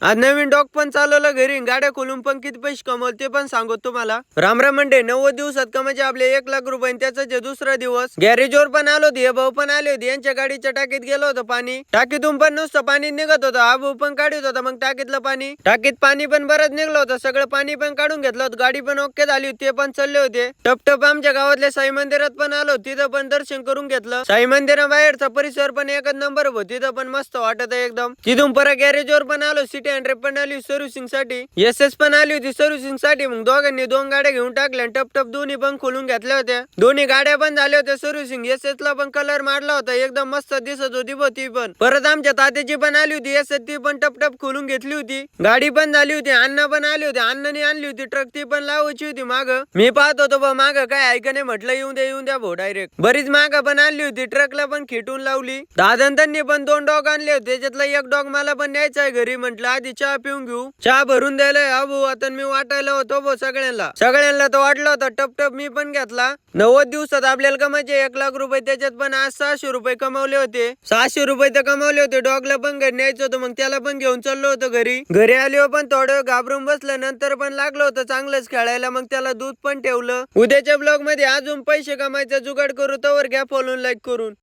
आज नवीन डॉग पण चालवलं घरी, गाड्या खोलून पण किती पैसे कमवले ते पण सांगतो तुम्हाला. रामराम मंडे, 90 दिवसात कमायचे आपले 1 लाख रुपये. त्याचा जे दुसरा दिवस गॅरेजवर पण आलो होते, हे भाऊ पण आले होते. यांच्या गाडीच्या टाकीत गेलो होतो पाणी, टाकीतून पण नुसतं पाणी निघत होतं. हा भाऊ पण काढत होता मग टाकीतलं पाणी. टाकीत पाणी पण बरंच निघलं होतं, सगळं पाणी पण काढून घेतलं होतं. गाडी पण ओके झाली होती, ते पण चालले होते. टप टप आमच्या गावातल्या साई मंदिरात पण आलो, तिथं पण दर्शन करून घेतलं. साई मंदिराबाहेरचा परिसर पण एकच नंबर होता, तिथं पण मस्त वाटत आहे एकदम. तिथून परत गॅरेजवर पण आलो, सिटी 100 पण आली सर्व्हिसिंग साठी, एस पण आली होती सर्व्हिसिंग साठी. मग दोघांनी 2 गाड्या घेऊन टाकल्या, टप टप दोन्ही पण खोलून घेतल्या होत्या. दोन्ही गाड्या पण झाल्या होत्या सर्व्हिसिंग. ला पण कलर मारला होता, एकदम मस्त दिसत होती ती पण. परत आमच्या तात्याची पण आली होती ती पण टप टप खोलून घेतली होती. गाडी पण झाली होती. अण्णा पण आले होते, अण्णाने आणली होती ट्रक, ती पण लावायची होती माग. मी पाहत होतो बा माग काय ऐका नाही, म्हटलं येऊन द्या भाऊ डायरेक्ट. बरीच माग पण आणली होती, ट्रकला पण खिटून लावली. दादांनी पण 2 डॉग आणले होते, त्याच्यातला एक डॉग मला पण न्यायचा आहे घरी. म्हटलं आधी चहा पिऊन घेऊ, चहा भरून द्यायला अबू. आता मी वाटायला होतो भाऊ सगळ्यांना तो वाटला होता. टप टप मी पण घेतला. 90 दिवसात आपल्याला कमायचे 1 लाख रुपये, त्याच्यात पण आज 600 रुपये कमावले होते. 600 रुपये तर कमावले होते. डॉगला पण घरी न्यायचं होतं, मग त्याला पण घेऊन चाललो होतो घरी आले पण थोडं घाबरून बसलं, नंतर पण लागलं होतं चांगलंच खेळायला. मग त्याला दूध पण ठेवलं. उद्याच्या ब्लॉग मध्ये अजून पैसे कमायचा जुगाड करू, तवर घ्या फॉलोन लाईक करून.